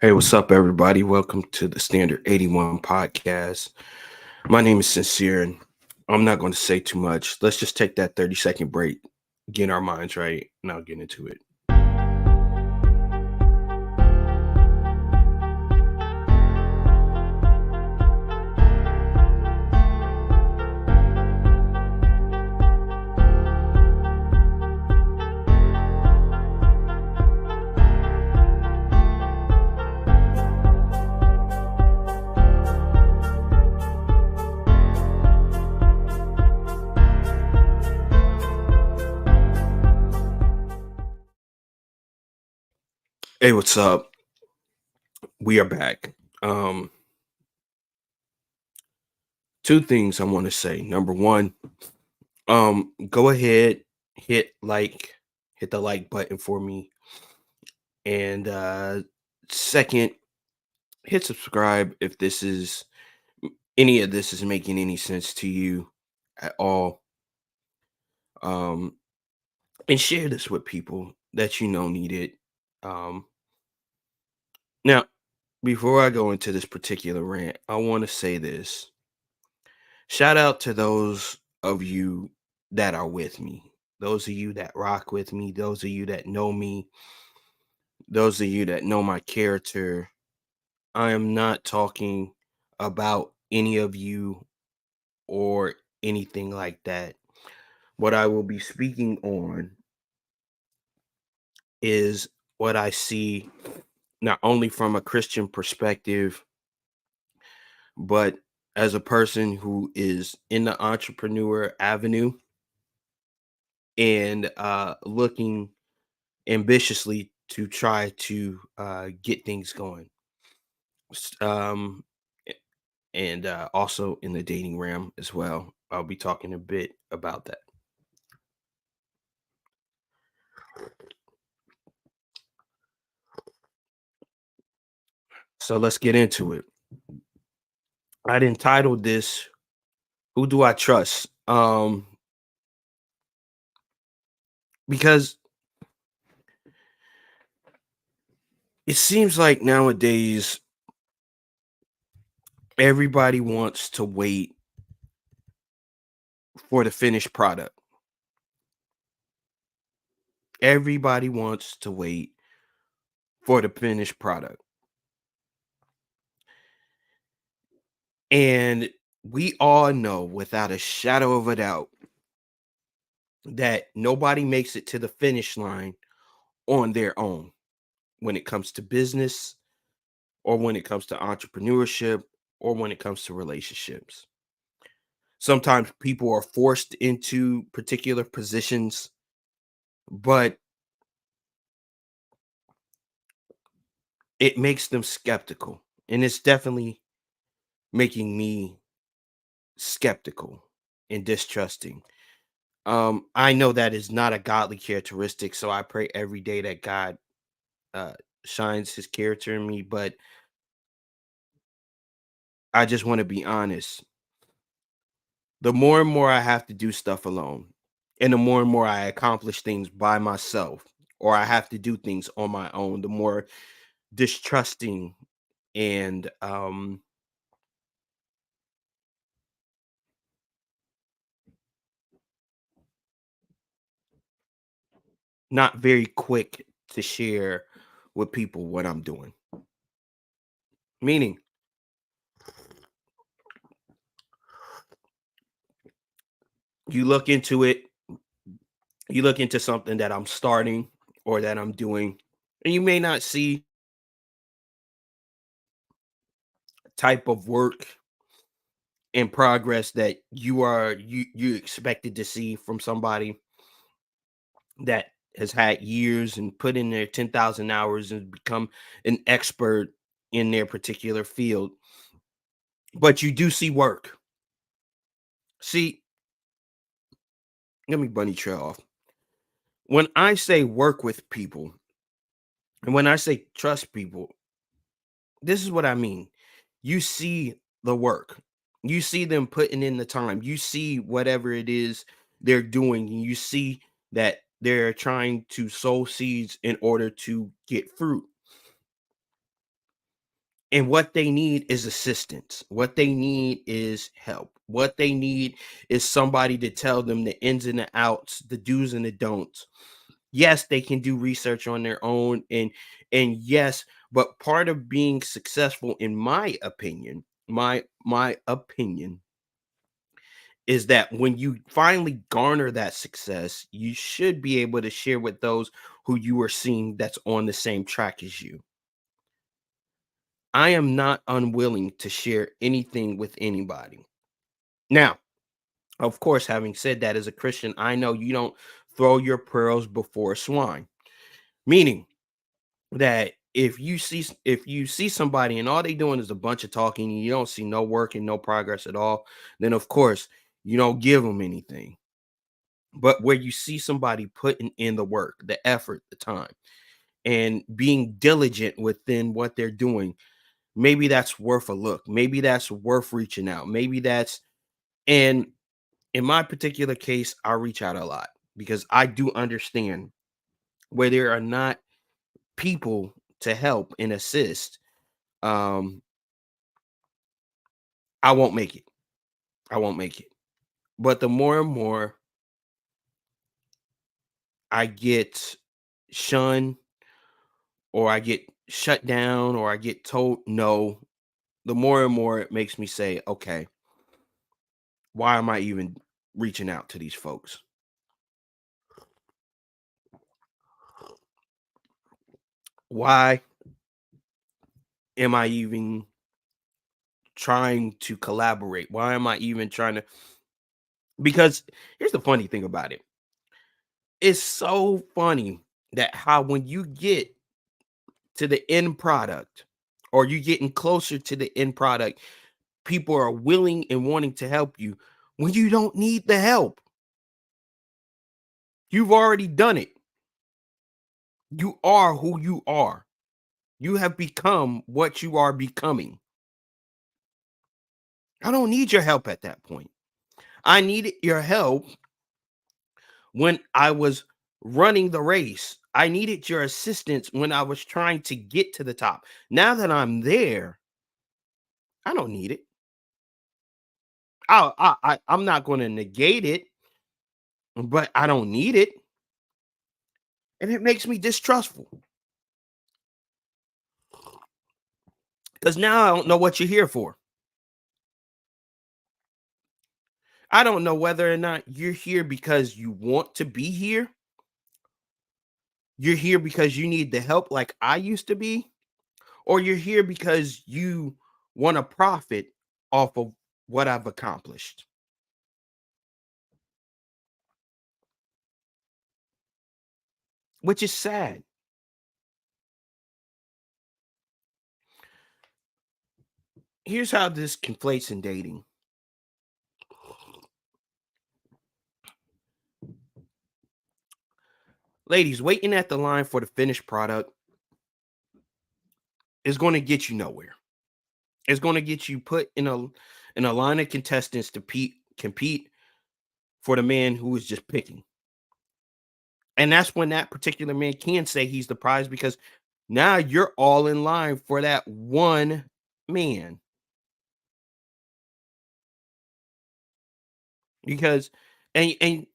Hey, what's up, everybody? Welcome to the Standard 81 podcast. My name is Sincere, and I'm not going to say too much. Let's just take that 30-second break, get our minds right, and I'll get into it. Hey, what's up? We are back. Um, Two things I want to say. Number one, go ahead, hit like, hit the like button for me. And second, hit subscribe if any of this is making any sense to you at all. Um, and share this with people that you know need it. Um, Now, before I go into this particular rant, I want to say this. Shout out to those of you that are with me. Those of you that rock with me, those of you that know me, those of you that know my character. I am not talking about any of you or anything like that. What I will be speaking on is what I see not only from a Christian perspective, but as a person who is in the entrepreneur avenue and looking ambitiously to try to get things going. A- and Also in the dating realm as well. I'll be talking a bit about that. So let's get into it. I'd entitled this "Who Do I Trust?" Because it seems like nowadays everybody wants to wait for the finished product. Everybody wants to wait for the finished product. And we all know without a shadow of a doubt that nobody makes it to the finish line on their own when it comes to business or when it comes to entrepreneurship or when it comes to relationships. Sometimes people are forced into particular positions, but it makes them skeptical. And it's definitely making me skeptical and distrusting. I know that is not a godly characteristic, so I pray every day that God uh, shines His character in me. But I just want to be honest. The more and more I have to do stuff alone, and the more and more I accomplish things by myself, or I have to do things on my own, the more distrusting and not very quick to share with people what I'm doing. Meaning, you look into it, you look into something that I'm starting or that I'm doing, and you may not see type of work in progress that you expected to see from somebody that has had years and put in their 10,000 hours and become an expert in their particular field. But you do see work. See, let me bunny trail off. When I say work with people and when I say trust people, this is what I mean. You see the work, you see them putting in the time, you see whatever it is they're doing, and you see that they're trying to sow seeds in order to get fruit. And what they need is assistance. What they need is help. What they need is somebody to tell them the ins and the outs, the do's and the don'ts. Yes, they can do research on their own, and yes, but part of being successful, in my opinion, is that when you finally garner that success, you should be able to share with those who you are seeing that's on the same track as you. I am not unwilling to share anything with anybody. Now, of course, having said that, as a Christian, I know you don't throw your pearls before swine, meaning that if you see somebody and all they doing is a bunch of talking and you don't see no work and no progress at all, then of course you don't give them anything. But where you see somebody putting in the work, the effort, the time, and being diligent within what they're doing, maybe that's worth a look. Maybe that's worth reaching out. Maybe that's and in my particular case, I reach out a lot because I do understand where there are not people to help and assist. Um, I won't make it. I won't make it. But the more and more I get shunned or I get shut down or I get told no, the more and more it makes me say, okay, why am I even reaching out to these folks? Why am I even trying to collaborate? Why am I even trying to? Because here's the funny thing about it. It's so funny that how when you get to the end product or you getting closer to the end product, people are willing and wanting to help you when you don't need the help. You've already done it. You are who you are. You have become what you are becoming. I don't need your help at that point. I needed your help when I was running the race. I needed your assistance when I was trying to get to the top. Now that I'm there, I don't need it. I'm not going to negate it, but I don't need it, and it makes me distrustful because now I don't know what you're here for. I don't know whether or not you're here because you want to be here. You're here because you need the help, like I used to be, or you're here because you want to profit off of what I've accomplished, which is sad. Here's how this conflates in dating. Ladies, waiting at the line for the finished product is going to get you nowhere. It's going to get you put in a line of contestants to compete for the man who is just picking. And that's when that particular man can say he's the prize because now you're all in line for that one man. Because and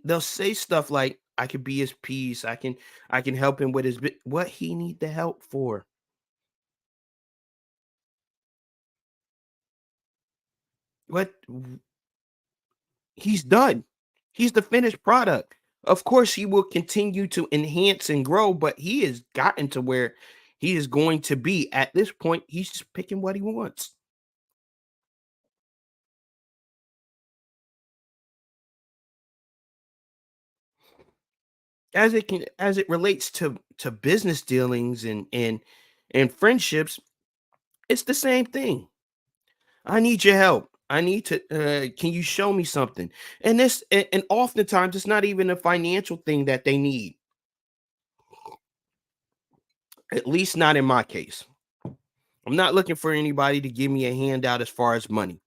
they'll say stuff like, I could be his peace, I can help him with his what he need the help for. What he's done. He's the finished product. Of course, he will continue to enhance and grow, but he has gotten to where he is going to be. At this point, he's just picking what he wants. As it relates to business dealings and friendships, it's the same thing. I need your help. I need to can you show me something? And oftentimes it's not even a financial thing that they need. At least not in my case. I'm not looking for anybody to give me a handout as far as money.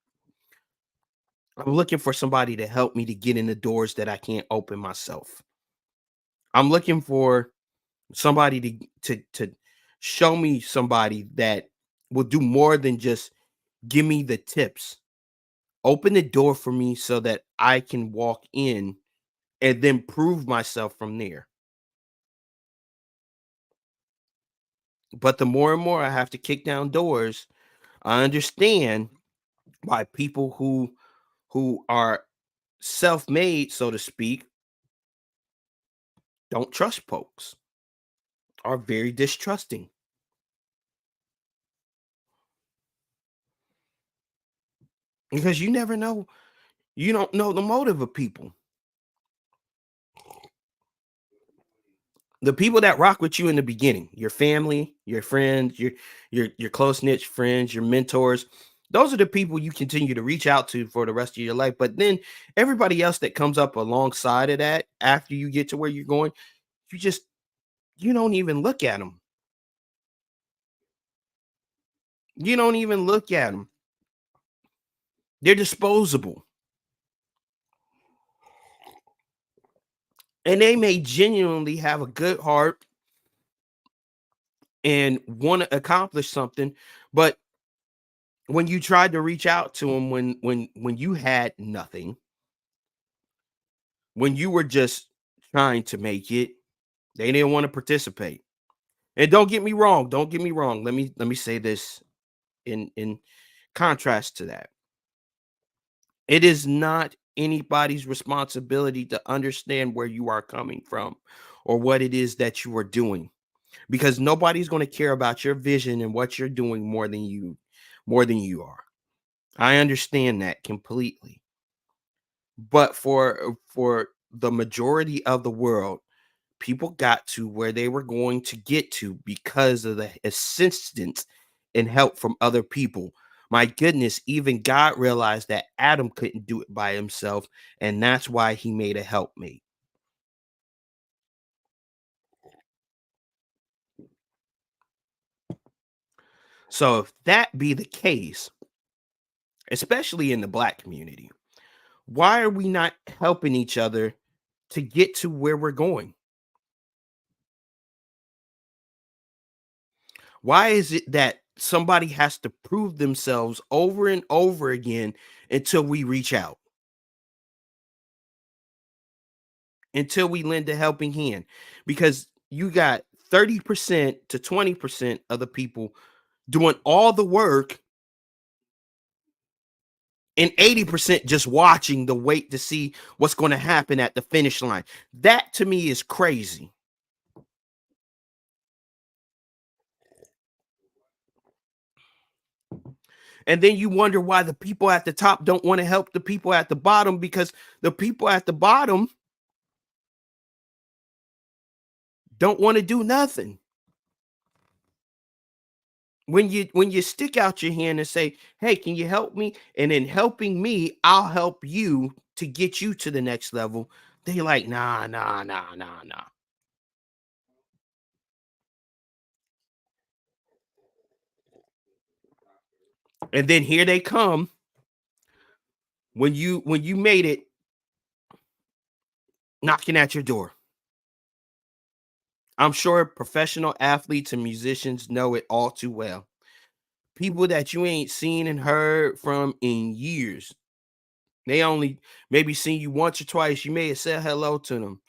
I'm looking for somebody to help me to get in the doors that I can't open myself. I'm looking for somebody to show me somebody that will do more than just give me the tips. Open the door for me so that I can walk in and then prove myself from there. But the more and more I have to kick down doors, I understand why people who are self-made, so to speak, don't trust folks, are very distrusting because you never know. You don't know the motive of people. The people that rock with you in the beginning, your family, your friends, your close knit friends, your mentors, those are the people you continue to reach out to for the rest of your life. But then everybody else that comes up alongside of that after you get to where you're going, you just you don't even look at them. You don't even look at them. They're disposable. And they may genuinely have a good heart and want to accomplish something, but when you tried to reach out to them when you had nothing, when you were just trying to make it, they didn't want to participate. And don't get me wrong. Let me say this in contrast to that. It is not anybody's responsibility to understand where you are coming from or what it is that you are doing because nobody's going to care about your vision and what you're doing more than you are. I understand that completely. But for the majority of the world, people got to where they were going to get to because of the assistance and help from other people. My goodness, even God realized that Adam couldn't do it by himself, and that's why he made a helpmate. So if that be the case, especially in the black community, why are we not helping each other to get to where we're going? Why is it that somebody has to prove themselves over and over again until we reach out, until we lend a helping hand? Because you got 30% to 20% of the people doing all the work and 80% just watching the wait to see what's going to happen at the finish line. That to me is crazy. And then you wonder why the people at the top don't want to help the people at the bottom because the people at the bottom don't want to do nothing. When you stick out your hand and say, "Hey, can you help me?" and in helping me, I'll help you to get you to the next level. They like, "Nah, nah, nah, nah, nah." And then here they come when you made it knocking at your door. I'm sure professional athletes and musicians know it all too well. People that you ain't seen and heard from in years. They only maybe seen you once or twice. You may have said hello to them.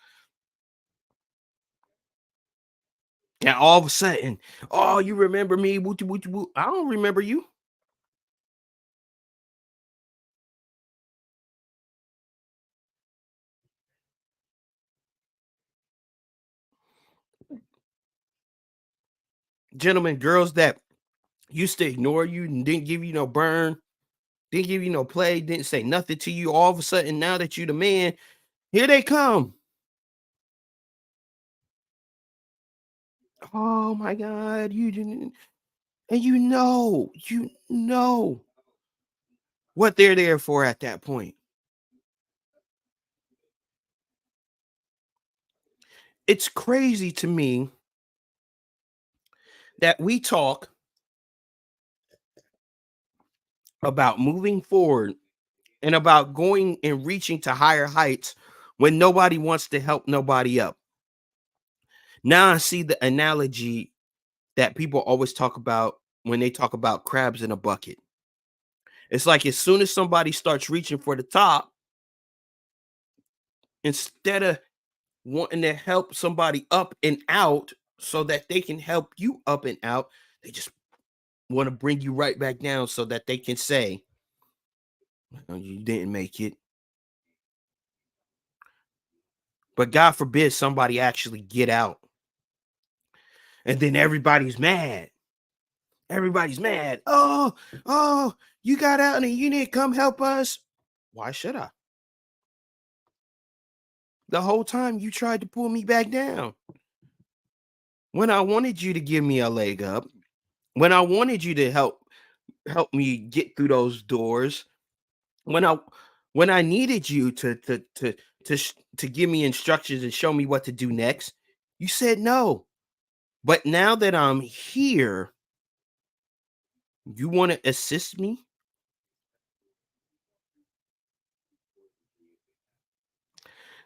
And all of a sudden, "Oh, you remember me? Woo, woo, woo." I don't remember you. Gentlemen, girls that used to ignore you and didn't give you no burn, didn't give you no play, didn't say nothing to you. All of a sudden, now that you the man, here they come. Oh my God, you didn't, and you know what they're there for at that point. It's crazy to me that we talk about moving forward and about going and reaching to higher heights when nobody wants to help nobody up. Now I see the analogy that people always talk about. when they talk about crabs in a bucket. It's like as soon as somebody starts reaching for the top, instead of wanting to help somebody up and out so that they can help you up and out, they just want to bring you right back down so that they can say, "Oh, you didn't make it." But God forbid somebody actually get out and then everybody's mad. Everybody's mad. Oh, you got out and you didn't come help us. Why should I? The whole time you tried to pull me back down. When I wanted you to give me a leg up, when I wanted you to help me get through those doors, when I needed you to give me instructions and show me what to do next, you said no. But now that I'm here, you want to assist me?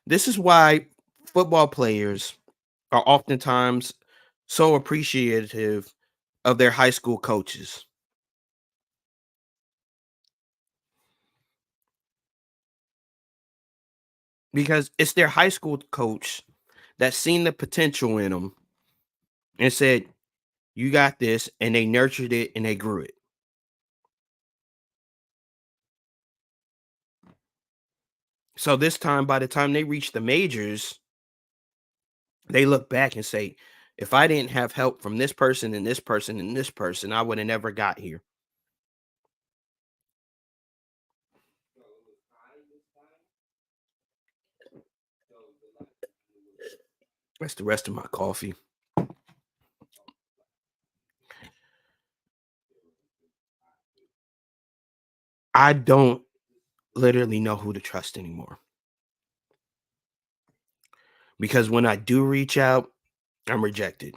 This is why football players are oftentimes so appreciative of their high school coaches because it's their high school coach that seen the potential in them and said, "You got this," and they nurtured it and they grew it. So this time, by the time they reach the majors, they look back and say, "If I didn't have help from this person and this person and this person, I would have never got here." That's the rest of my coffee. I don't literally know who to trust anymore because when I do reach out, I'm rejected.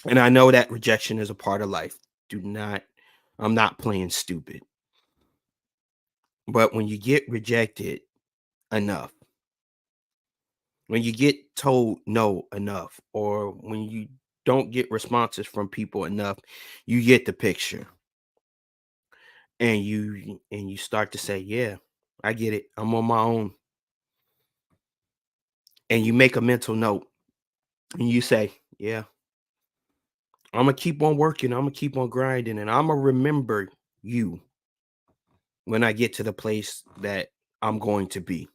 And I know that rejection is a part of life. Do not, I'm not playing stupid. But when you get rejected enough, when you get told no enough, or when you don't get responses from people enough, you get the picture and you start to say, "Yeah, I get it. I'm on my own." And you make a mental note and you say, "Yeah, I'm gonna keep on working. I'm gonna keep on grinding, and I'm gonna remember you when I get to the place that I'm going to be.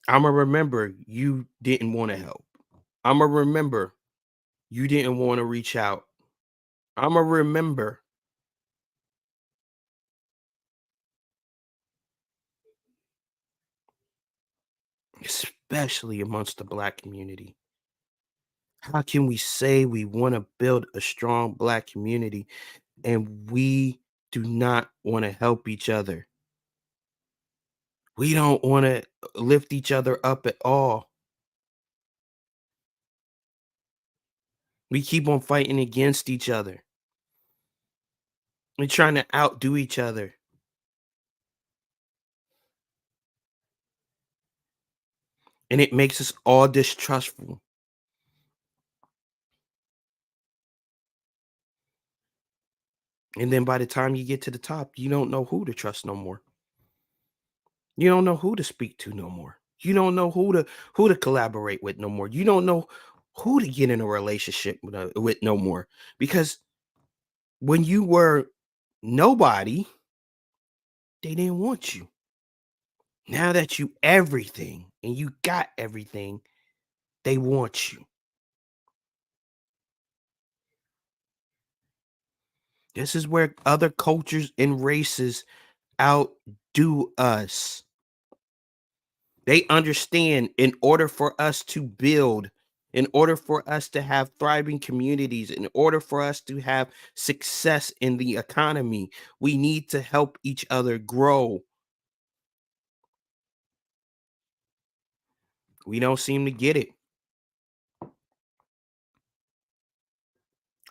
I'm gonna remember you didn't want to help. I'm gonna remember you didn't want to reach out. I'm gonna remember." Especially amongst the black community. How can we say we want to build a strong black community and we do not want to help each other? We don't want to lift each other up at all. We keep on fighting against each other. We're trying to outdo each other. And it makes us all distrustful. And then by the time you get to the top, you don't know who to trust no more. You don't know who to speak to no more. You don't know who to collaborate with no more. You don't know who to get in a relationship with no more. Because when you were nobody, they didn't want you. Now that you everything and you got everything, they want you. This is where other cultures and races outdo us. They understand in order for us to build, in order for us to have thriving communities, in order for us to have success in the economy, we need to help each other grow. We don't seem to get it.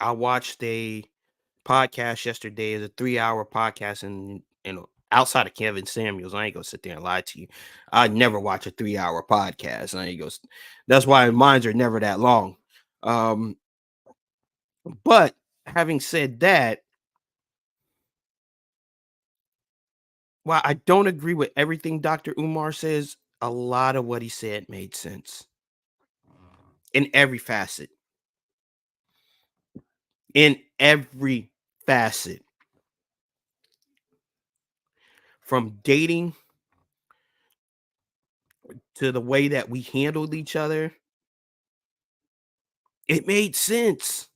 I watched a podcast yesterday. It's a 3-hour podcast, and outside of Kevin Samuels, I ain't gonna sit there and lie to you. I never watch a 3-hour podcast. I ain't gonna. That's why mines are never that long. Um, But having said that, while I don't agree with everything Dr. Umar says, a lot of what he said made sense in every facet. In every facet, from dating to the way that we handled each other, it made sense.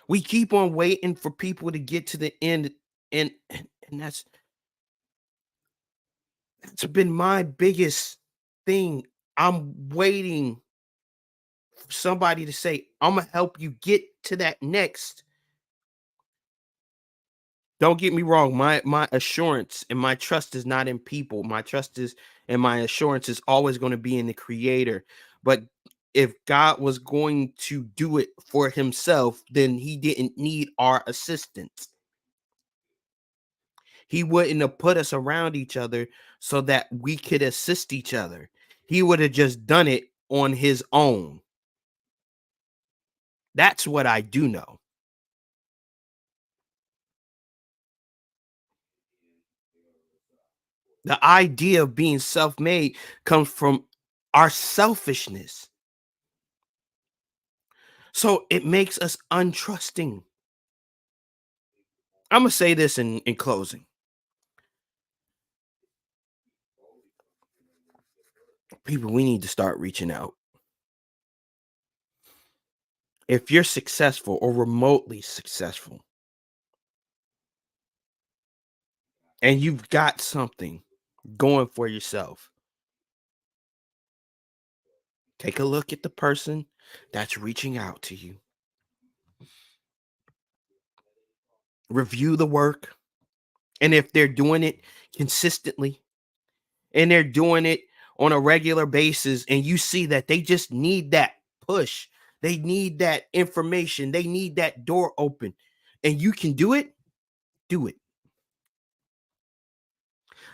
We keep on waiting for people to get to the end, and that's been my biggest thing. I'm waiting for somebody to say, "I'm gonna help you get to that next." Don't get me wrong, my assurance and my trust is not in people. My trust is and my assurance is always going to be in the creator. But if God was going to do it for himself, then he didn't need our assistance. He wouldn't have put us around each other so that we could assist each other. He would have just done it on his own. That's what I do know. The idea of being self-made comes from our selfishness. So it makes us untrusting. I'm gonna say this in closing. People, we need to start reaching out. If you're successful or remotely successful and you've got something going for yourself, take a look at the person that's reaching out to you. Review the work. And if they're doing it consistently and they're doing it on a regular basis, and you see that they just need that push, they need that information, they need that door open, and you can do it, do it.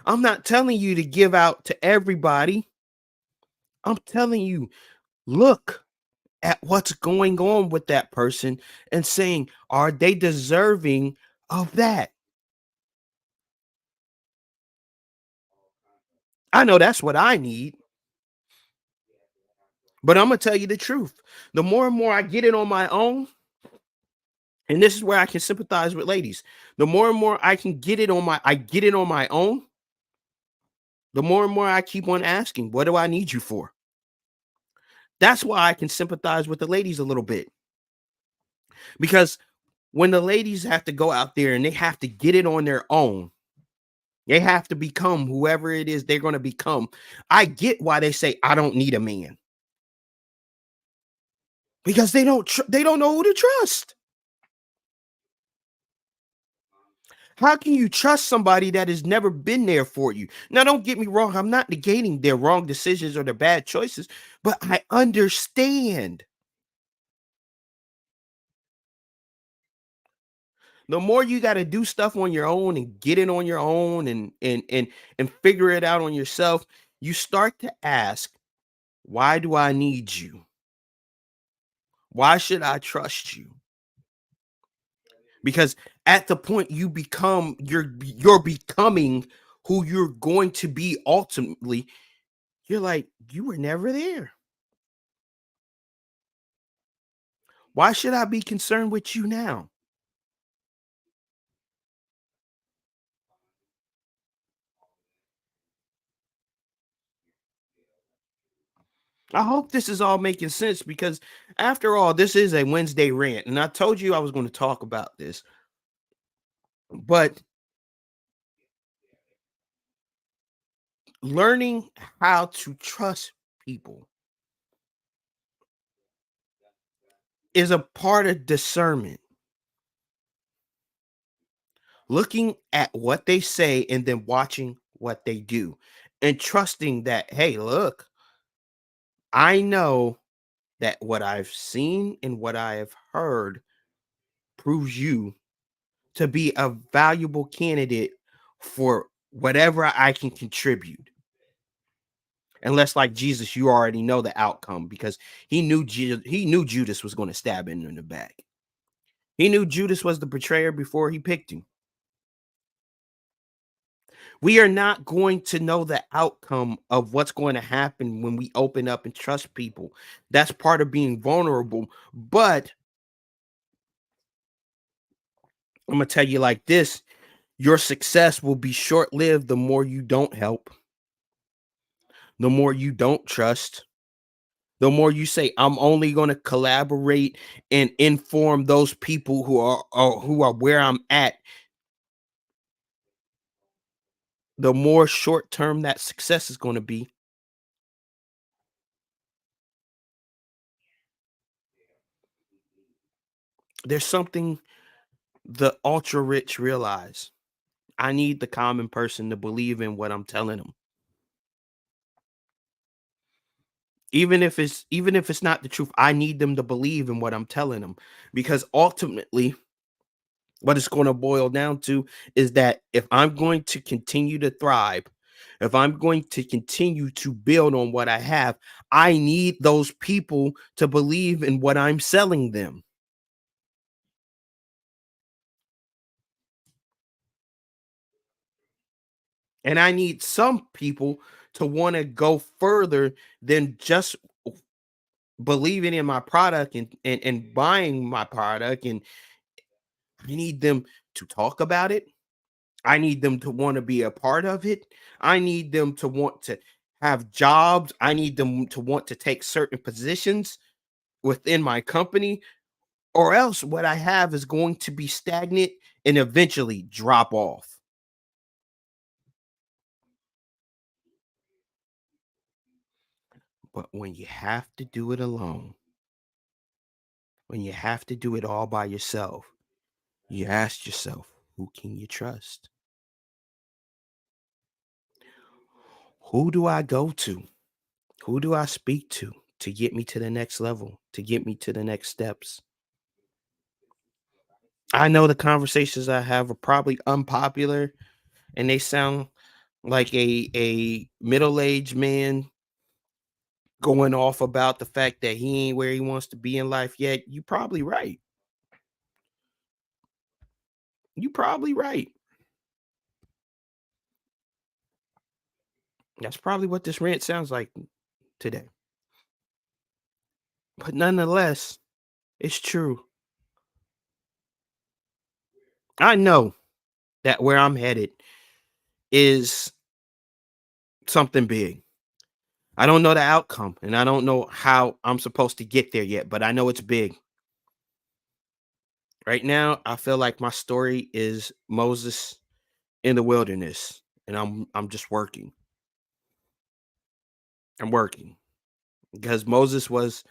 I'm not telling you to give out to everybody. I'm telling you, look at what's going on with that person and saying, are they deserving of that? I know that's what I need, but I'm going to tell you the truth. The more and more I get it on my own, and this is where I can sympathize with ladies. The more and more I can get it on my I get it on my own, the more and more I keep on asking, what do I need you for? That's why I can sympathize with the ladies a little bit. Because when the ladies have to go out there and they have to get it on their own, they have to become whoever it is they're going to become. I get why they say I don't need a man because they don't know who to trust. How can you trust somebody that has never been there for you? Now, don't get me wrong. I'm not negating their wrong decisions or their bad choices, but I understand. The more you got to do stuff on your own and get it on your own and figure it out on yourself, you start to ask, why do I need you? Why should I trust you? Because at the point you become you're becoming who you're going to be ultimately, you're like, you were never there. Why should I be concerned with you now? I hope this is all making sense because after all, this is a Wednesday rant, and I told you I was going to talk about this. But learning how to trust people is a part of discernment. Looking at what they say and then watching what they do and trusting that, hey, look, I know that what I've seen and what I have heard proves you to be a valuable candidate for whatever I can contribute. Unless, like Jesus, you already know the outcome because he knew Judas was going to stab him in the back. He knew Judas was the betrayer before he picked him. We are not going to know the outcome of what's going to happen when we open up and trust people. That's part of being vulnerable. But I'm going to tell you like this, your success will be short lived the more you don't help, the more you don't trust, the more you say, I'm only going to collaborate and inform those people who are where I'm at, the more short term that success is going to be. There's something the ultra rich realize. I need the common person to believe in what I'm telling them. Even if it's not the truth, I need them to believe in what I'm telling them because ultimately what it's going to boil down to is that if I'm going to continue to thrive, if I'm going to continue to build on what I have, I need those people to believe in what I'm selling them. And I need some people to want to go further than just believing in my product and buying my product. And I need them to talk about it. I need them to want to be a part of it. I need them to want to have jobs. I need them to want to take certain positions within my company, or else what I have is going to be stagnant and eventually drop off. But when you have to do it alone, when you have to do it all by yourself, you ask yourself, who can you trust? Who do I go to? Who do I speak to get me to the next level, to get me to the next steps? I know the conversations I have are probably unpopular and they sound like a middle-aged man going off about the fact that he ain't where he wants to be in life yet. You probably right. You probably right. That's probably what this rant sounds like today. But nonetheless, it's true. I know that where I'm headed is something big. I don't know the outcome and I don't know how I'm supposed to get there yet, but I know it's big. Right now, I feel like my story is Moses in the wilderness and I'm just working. I'm working because Moses was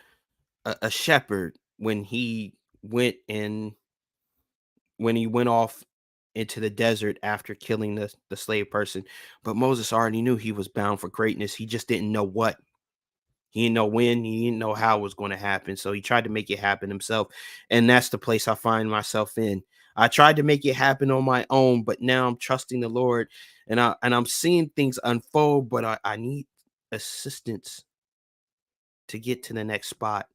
a shepherd went and when he went off into the desert after killing the slave person. But Moses already knew he was bound for greatness. He just didn't know what. He didn't know when, he didn't know how it was going to happen. So he tried to make it happen himself. And that's the place I find myself in. I tried to make it happen on my own, but now I'm trusting the Lord and I'm seeing things unfold, but I need assistance to get to the next spot.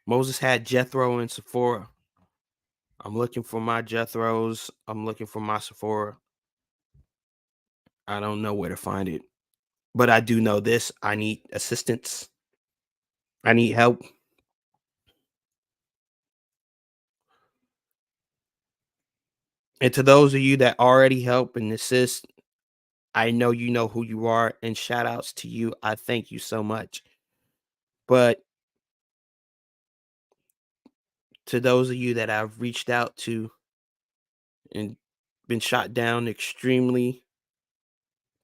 Moses had Jethro and Sephora. I'm looking for my Jethros. I'm looking for my Sephora. I don't know where to find it. But I do know this. I need assistance. I need help. And to those of you that already help and assist, I know you know who you are. And shout outs to you. I thank you so much. But to those of you that I've reached out to and been shot down extremely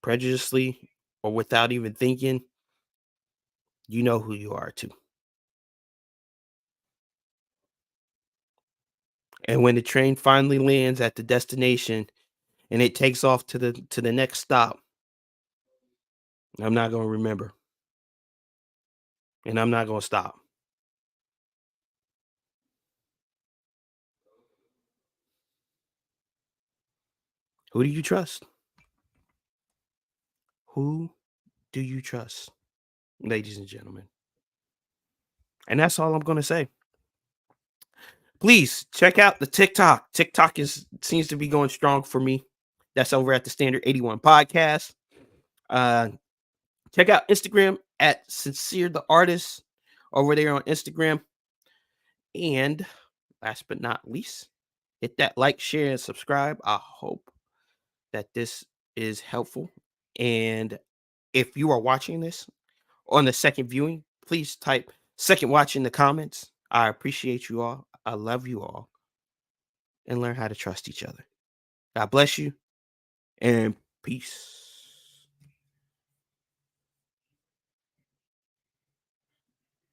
prejudiciously or without even thinking, you know who you are too. And when the train finally lands at the destination and it takes off to the next stop, I'm not going to remember and I'm not going to stop. Who do you trust? Who do you trust, ladies and gentlemen? And that's all I'm gonna say. Please check out the TikTok. TikTok is seems to be going strong for me. That's over at the Standard 81 Podcast. Uh, check out Instagram at Sincere the Artist over there on Instagram. And last but not least, hit that like, share, and subscribe. I hope that this is helpful. And if you are watching this on the second viewing, please type second watch in the comments. I appreciate you all. I love you all. And learn how to trust each other. God bless you and peace.